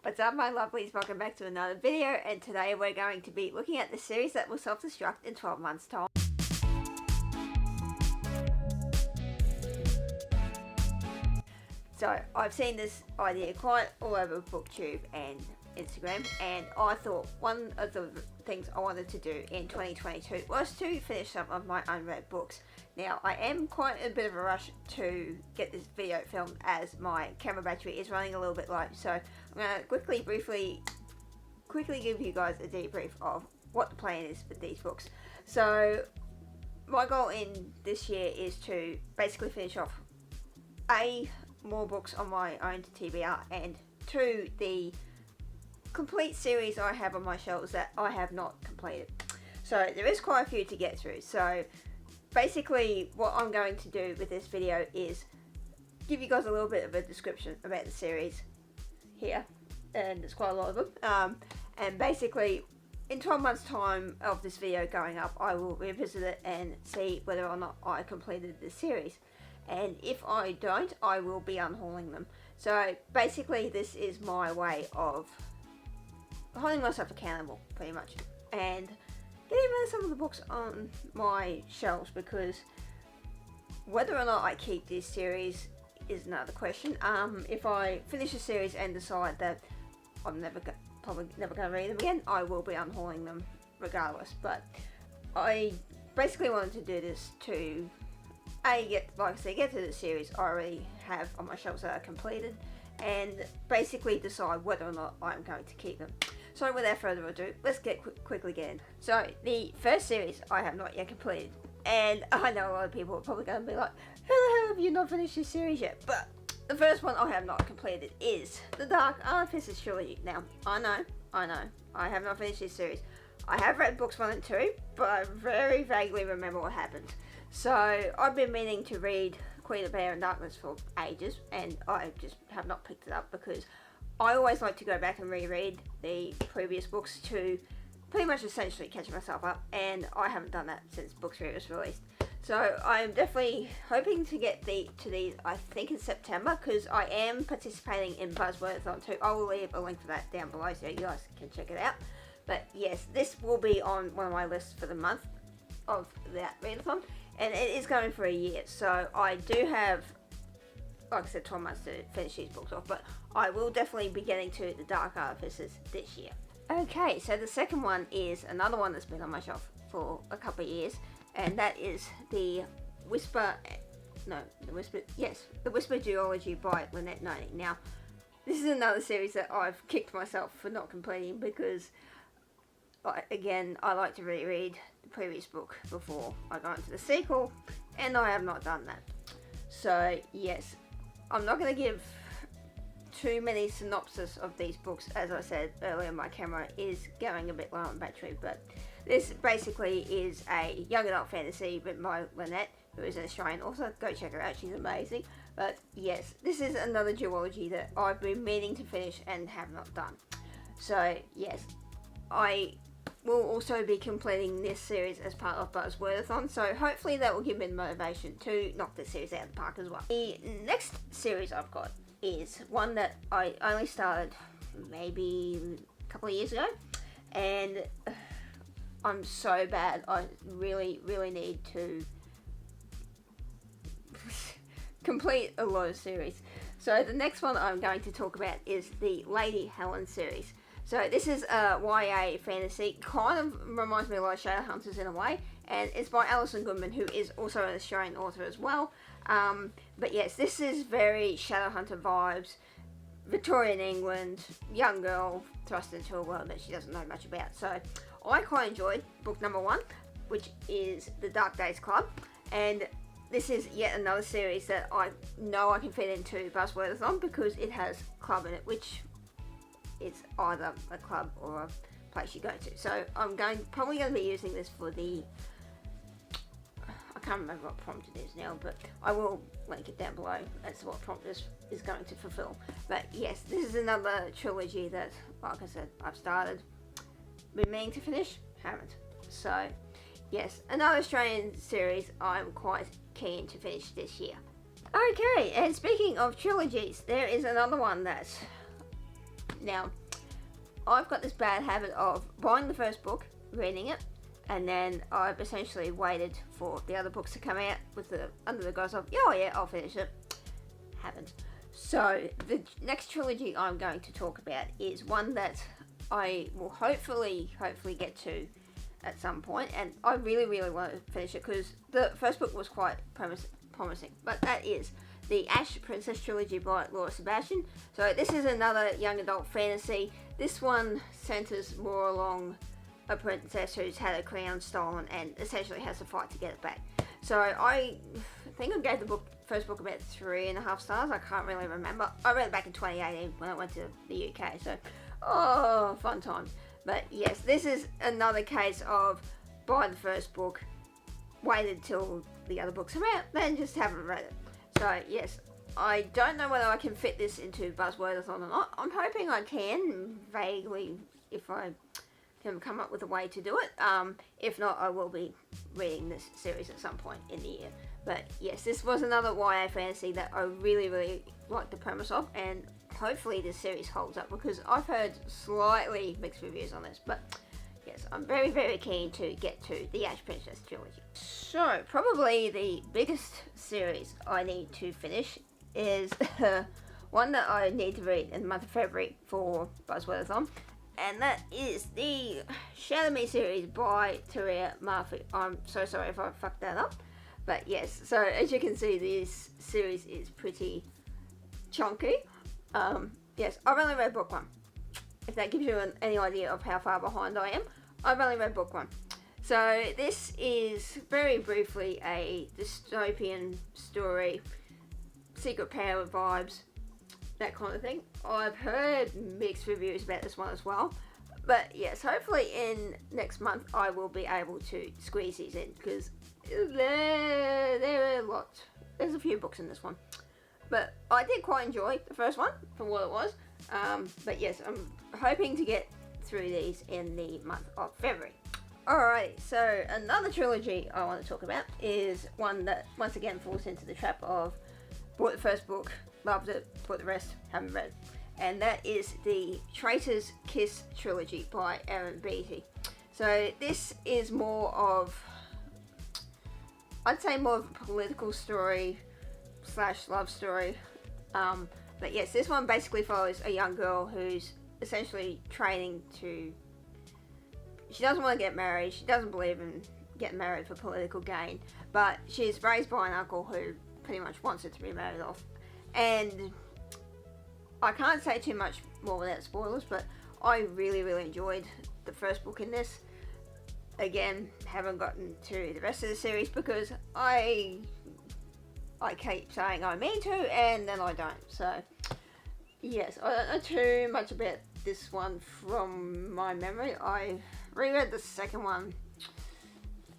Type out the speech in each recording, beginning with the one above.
What's up my lovelies, welcome back to another video, and today we're going to be looking at the series that will self-destruct in 12 months time. So I've seen this idea quite all over BookTube and Instagram, and I thought one of the things I wanted to do in 2022 was to finish some of my unread books. Now I am quite a bit of a rush to get this video filmed as my camera battery is running a little bit low, so I'm going to briefly give you guys a debrief of what the plan is with these books. So my goal in this year is to basically finish off more books on my own TBR, and the complete series I have on my shelves that I have not completed. So there is quite a few to get through. So basically what I'm going to do with this video is give you guys a little bit of a description about the series here, and there's quite a lot of them, and basically in 12 months time of this video going up I will revisit it and see whether or not I completed the series, and if I don't I will be unhauling them. So basically this is my way of holding myself accountable pretty much and getting rid of some of the books on my shelves, because whether or not I keep this series is another question. If I finish a series and decide that I'm probably never going to read them again, I will be unhauling them regardless. But I basically wanted to do this to get to the series I already have on my shelves that are completed, and basically decide whether or not I'm going to keep them. So without further ado, let's quickly get in. So the first series I have not yet completed, and I know a lot of people are probably going to be like, how the hell have you not finished this series yet? But the first one I have not completed is the Princess Trilogy. Now I know I have not finished this series. I have read books 1 and 2, but I very vaguely remember what happened. So I've been meaning to read Queen of Air and Darkness for ages, and I just have not picked it up because I always like to go back and reread the previous books to pretty much essentially catch myself up, and I haven't done that since book 3 was released. So I'm definitely hoping to get to these, I think in September, because I am participating in Buzzwordathon too. I will leave a link for that down below so you guys can check it out. But yes, this will be on one of my lists for the month of that readathon, and it is going for a year, so I do have, like I said, 12 months to finish these books off, but I will definitely be getting to the Dark Artificers this year. Okay, so the second one is another one that's been on my shelf for a couple of years, and that is the Whisper Duology by Lynette Noni. Now, this is another series that I've kicked myself for not completing because, again, I like to reread the previous book before I go into the sequel, and I have not done that. So yes, I'm not going to give too many synopsis of these books. As I said earlier, my camera is going a bit low on battery, but this basically is a young adult fantasy written by Lynette, who is an Australian author. Go check her out, she's amazing. But yes, this is another duology that I've been meaning to finish and have not done. So yes, I will also be completing this series as part of Buzzwordathon, so hopefully that will give me the motivation to knock this series out of the park as well. The next series I've got is one that I only started maybe a couple of years ago, and I'm so bad. I really need to complete a lot of series. So the next one I'm going to talk about is the Lady Helen series. So this is a YA fantasy, kind of reminds me of like Shadowhunters in a way, and it's by Alison Goodman, who is also an Australian author as well. But yes, this is very Shadowhunter vibes, Victorian England, young girl thrust into a world that she doesn't know much about. So I quite enjoyed book number 1, which is The Dark Days Club, and this is yet another series that I know I can fit into Buzzwordathon because it has club in it, which it's either a club or a place you go to. So I'm probably going to be using this for the, I can't remember what prompt it is now, but I will link it down below as to what prompt this is going to fulfill. But yes, this is another trilogy that, like I said, I've started, been meaning to finish, haven't. So yes, another Australian series I'm quite keen to finish this year. Okay, and speaking of trilogies, there is another one that Now, I've got this bad habit of buying the first book, reading it, and then I've essentially waited for the other books to come out under the guise of, oh yeah, I'll finish it. Haven't. So the next trilogy I'm going to talk about is one that I will hopefully get to at some point, and I really want to finish it because the first book was quite promising. But that is the Princess Trilogy by Laura Sebastian. So this is another young adult fantasy. This one centers more along a princess who's had her crown stolen and essentially has to fight to get it back. So I think I gave the first book about 3.5 stars. I can't really remember. I read it back in 2018 when I went to the UK. So, fun times. But yes, this is another case of buy the first book, waited till the other books come out, then just haven't read it. So yes, I don't know whether I can fit this into Buzzwordathon or not. I'm hoping I can, vaguely, if I can come up with a way to do it. If not, I will be reading this series at some point in the year. But yes, this was another YA fantasy that I really liked the premise of, and hopefully this series holds up because I've heard slightly mixed reviews on this. But yes, I'm very keen to get to the Princess Trilogy. So probably the biggest series I need to finish is one that I need to read in the month of February for Buzzwordathon, and that is the Xiaomi series by Teresa Murphy. I'm so sorry if I fucked that up, but yes, so as you can see, this series is pretty chunky. Yes, I've only read book 1. If that gives you any idea of how far behind I am, I've only read book 1. So this is very briefly a dystopian story, secret power vibes, that kind of thing. I've heard mixed reviews about this one as well. But yes, hopefully in next month I will be able to squeeze these in because there are a lot. There's a few books in this one. But I did quite enjoy the first one for what it was. But yes, I'm hoping to get through these in the month of February. Alright, so another trilogy I want to talk about is one that once again falls into the trap of bought the first book, loved it, bought the rest, haven't read. And that is the Traitors Kiss Trilogy by Aaron Beattie. So this is more of, I'd say more of a political story / love story. But yes, this one basically follows a young girl who's essentially training to, she doesn't want to get married, she doesn't believe in getting married for political gain, but she's raised by an uncle who pretty much wants her to be married off. And I can't say too much more without spoilers, but I really enjoyed the first book in this. Again, haven't gotten to the rest of the series because I keep saying I mean to and then I don't. So yes, I don't know too much about this one from my memory. I reread the second one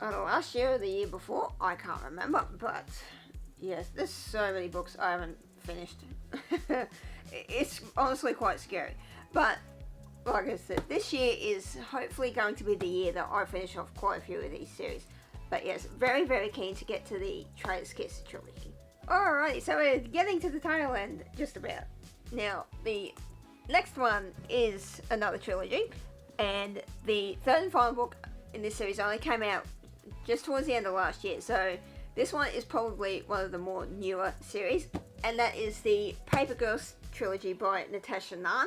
last year or the year before, I can't remember, but yes, there's so many books I haven't finished. It's honestly quite scary, but like I said, this year is hopefully going to be the year that I finish off quite a few of these series. But yes, very keen to get to the Traitors Kiss Trilogy. Alright, so we're getting to the tail end, just about. Now, the next one is another trilogy, and the third and final book in this series only came out just towards the end of last year, so this one is probably one of the more newer series, and that is the Paper Girls Trilogy by Natasha Ngan.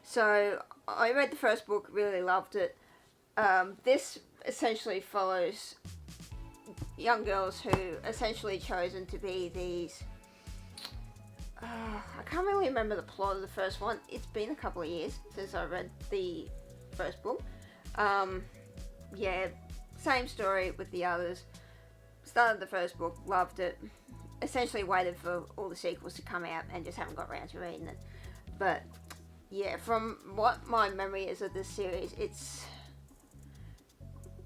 So I read the first book, really loved it. This essentially follows young girls who essentially chosen to be these, I can't really remember the plot of the first one. It's been a couple of years since I read the first book. Yeah, same story with the others. Started the first book, loved it. Essentially waited for all the sequels to come out and just haven't got around to reading it. But yeah, from what my memory is of this series, it's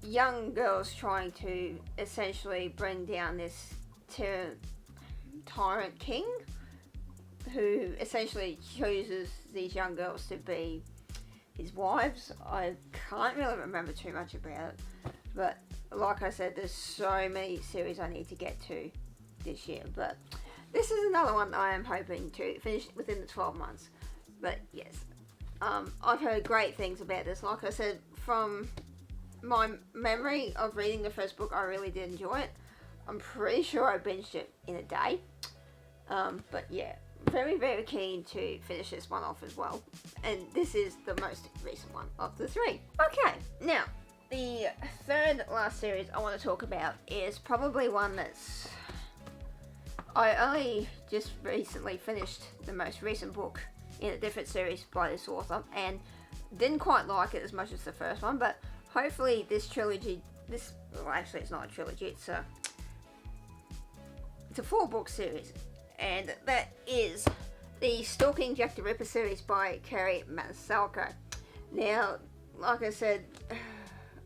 young girls trying to essentially bring down this tyrant king who essentially chooses these young girls to be his wives. I can't really remember too much about it, but like I said, there's so many series I need to get to this year, but this is another one I am hoping to finish within the 12 months. But yes, I've heard great things about this. Like I said, from my memory of reading the first book, I really did enjoy it. I'm pretty sure I binged it in a day. But yeah, very, very keen to finish this one off as well. And this is the most recent one of the three. Okay, now, the third last series I want to talk about is probably one that's... I only just recently finished the most recent book in a different series by this author, and didn't quite like it as much as the first one, but hopefully this trilogy, well, actually it's not a trilogy, it's a 4-book series, and that is the Stalking, Jack the Ripper series by Kerry Masalko. Now, like I said,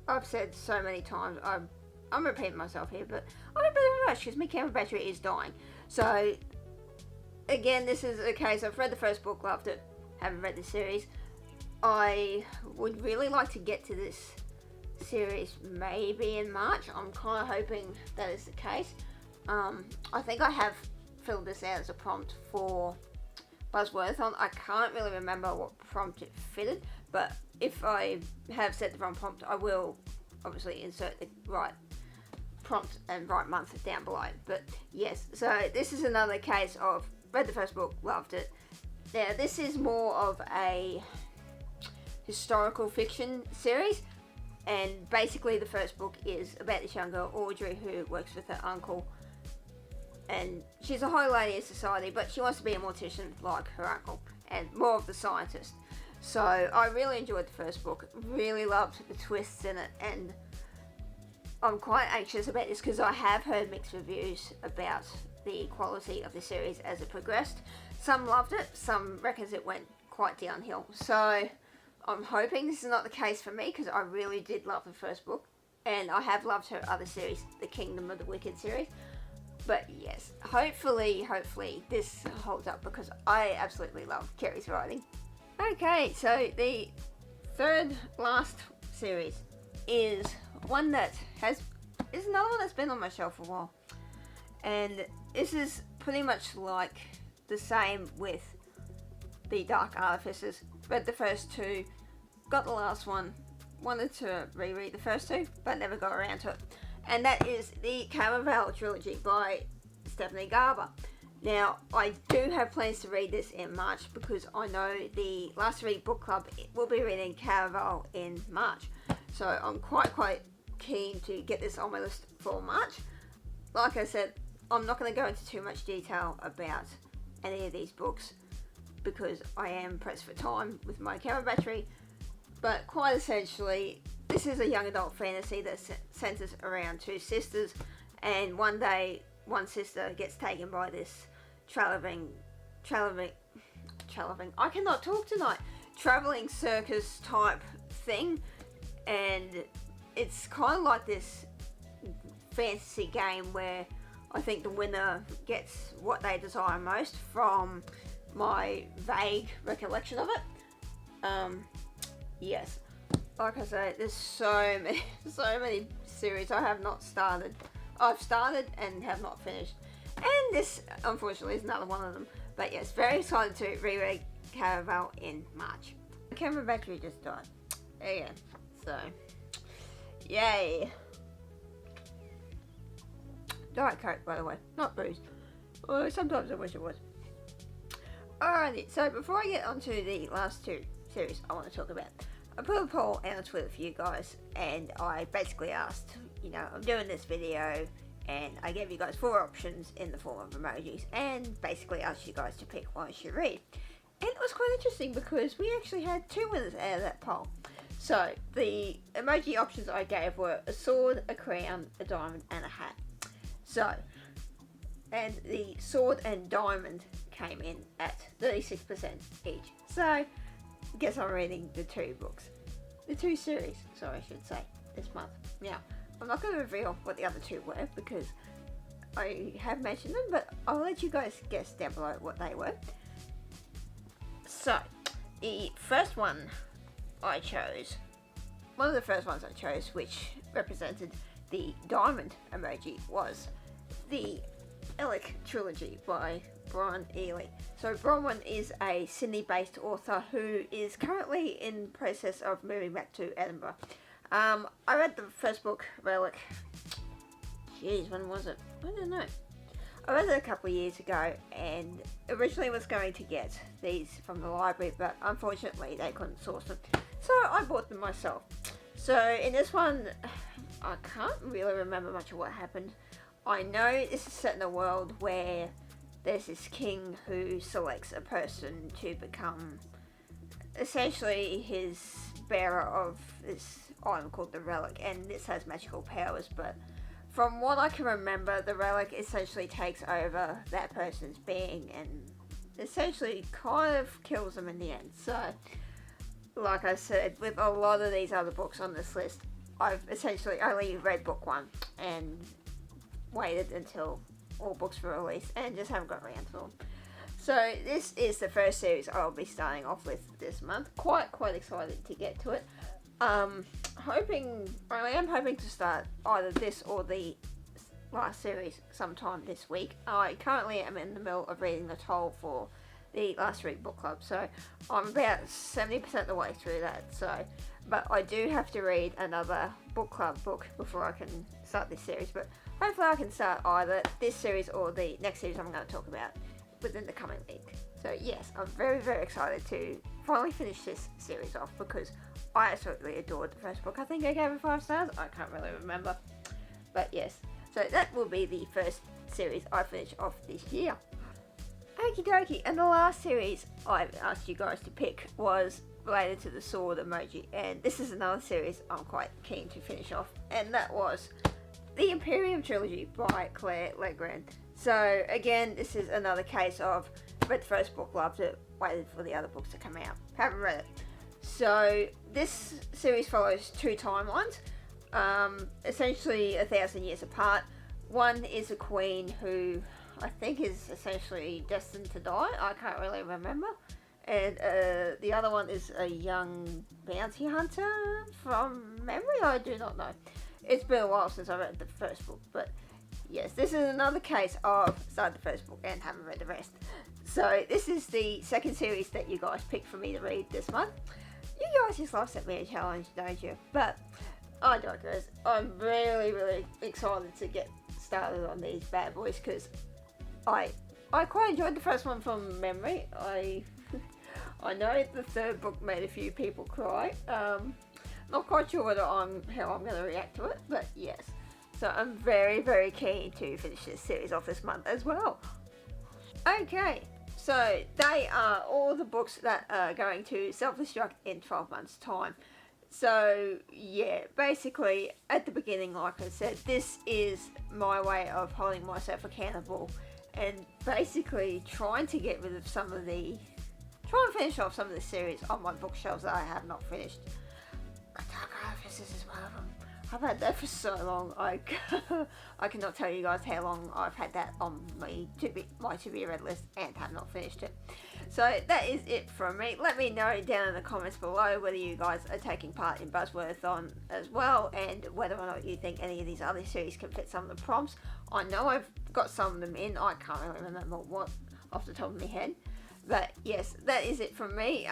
I've said so many times, I'm repeating myself here, but I'm a bit of a rush because my camera battery is dying. So, again, this is a case, I've read the first book, loved it, haven't read the series. I would really like to get to this series maybe in March. I'm kind of hoping that is the case. I think I have filled this out as a prompt for Buzzwordathon. I can't really remember what prompt it fitted, but if I have set the wrong prompt, I will obviously insert the right prompt and right month down below. But yes, so this is another case of read the first book, loved it. Now this is more of a historical fiction series, and basically the first book is about this young girl Audrey who works with her uncle, and she's a high lady in society, but she wants to be a mortician like her uncle and more of the scientist. So I really enjoyed the first book, really loved the twists in it, and I'm quite anxious about this because I have heard mixed reviews about the quality of the series as it progressed. Some loved it, some reckons it went quite downhill. So I'm hoping this is not the case for me because I really did love the first book, and I have loved her other series, the Kingdom of the Wicked series. But yes, hopefully this holds up because I absolutely love Kerry's writing. Okay, so the third last series is one that is another one that's been on my shelf for a while, and this is pretty much like the same with the Dark Artificers. Read the first two, got the last one, wanted to reread the first two, but never got around to it. And that is the Princess Trilogy by Stephanie Garber. Now, I do have plans to read this in March because I know the Last Read Book Club will be reading Caraval in March. So I'm quite keen to get this on my list for March. Like I said, I'm not going to go into too much detail about any of these books because I am pressed for time with my camera battery. But quite essentially, this is a young adult fantasy that centers around two sisters, and one day one sister gets taken by this traveling I cannot talk tonight, traveling circus type thing, and it's kind of like this fantasy game where I think the winner gets what they desire most from my vague recollection of it. Yes, like I say, there's so many series I have not started. I've started and have not finished, and this unfortunately is another one of them. But yes, very excited to reread Caraval in March. The camera battery just died. Yeah, so yay. Diet Coke, by the way, not booze. Oh, sometimes I wish it was. Alrighty, so before I get onto the last two series I want to talk about, I put a poll out on Twitter for you guys, and I basically asked, I'm doing this video, and I gave you guys 4 options in the form of emojis, and basically asked you guys to pick one I should read. And it was quite interesting because we actually had 2 winners out of that poll. So, the emoji options I gave were a sword, a crown, a diamond, and a hat. So, and the sword and diamond came in at 36% each. So, I guess I'm reading the 2 books. The 2 series, so I should say, this month. Now, I'm not going to reveal what the other 2 were because I have mentioned them, but I'll let you guys guess down below what they were. So, the first one I chose, one of the first ones I chose, which represented the diamond emoji, was the Ellick Trilogy by Brian Ely. So Bronwyn is a Sydney-based author who is currently in process of moving back to Edinburgh. I read the first book, Relic. Jeez, when was it? I don't know. I read it a couple of years ago and originally was going to get these from the library, but unfortunately they couldn't source them. So I bought them myself. So in this one, I can't really remember much of what happened. I know this is set in a world where there's this king who selects a person to become essentially his bearer of this item called the relic, and this has magical powers, but from what I can remember, the relic essentially takes over that person's being and essentially kind of kills them in the end. So, like I said, with a lot of these other books on this list, I've essentially only read book one and waited until all books were released and just haven't got around to them. So this is the first series I'll be starting off with this month. Quite excited to get to it. I am hoping to start either this or the last series sometime this week. I currently am in the middle of reading the Toll for the last week book club, so I'm about 70% of the way through that. But I do have to read another book club book before I can start this series. But hopefully I can start either this series or the next series I'm going to talk about within the coming week. So yes, I'm very excited to finally finish this series off because I absolutely adored the first book. I think I gave it 5 stars. I can't really remember. But yes, so that will be the first series I finish off this year. Okie dokie, and the last series I asked you guys to pick was related to the sword emoji, and this is another series I'm quite keen to finish off, and that was the Imperium Trilogy by Claire Legrand. So again, this is another case of read the first book, loved it, waited for the other books to come out, haven't read it. So this series follows 2 timelines, essentially 1,000 years apart. One is a queen who I think is essentially destined to die. I can't really remember. And the other one is a young bounty hunter from memory. I do not know. It's been a while since I read the first book, but yes, this is another case of started the first book and haven't read the rest. So this is the second series that you guys picked for me to read this month. You guys just love set me a challenge, don't you? But I digress. I'm really excited to get started on these bad boys because I quite enjoyed the first one from memory. I know the third book made a few people cry. Not quite sure how I'm going to react to it, but yes. So I'm very keen to finish this series off this month as well. Okay, so they are all the books that are going to self-destruct in 12 months' time. So yeah, basically at the beginning, like I said, this is my way of holding myself accountable and basically trying to get rid of try and finish off some of the series on my bookshelves that I have not finished. Dark Harvest is one of them. I've had that for so long. I cannot tell you guys how long I've had that on my to-be read list and have not finished it. So that is it from me. Let me know down in the comments below whether you guys are taking part in Buzzwordathon as well and whether or not you think any of these other series can fit some of the prompts. I know I've got some of them in. I can't really remember what off the top of my head. But yes, that is it from me.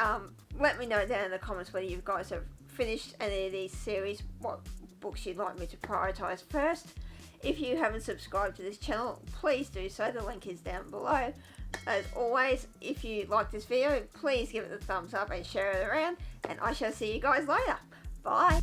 Let me know down in the comments whether you guys have finished any of these series, what books you'd like me to prioritise first. If you haven't subscribed to this channel, please do so. The link is down below. As always, if you like this video, please give it a thumbs up and share it around. And I shall see you guys later. Bye.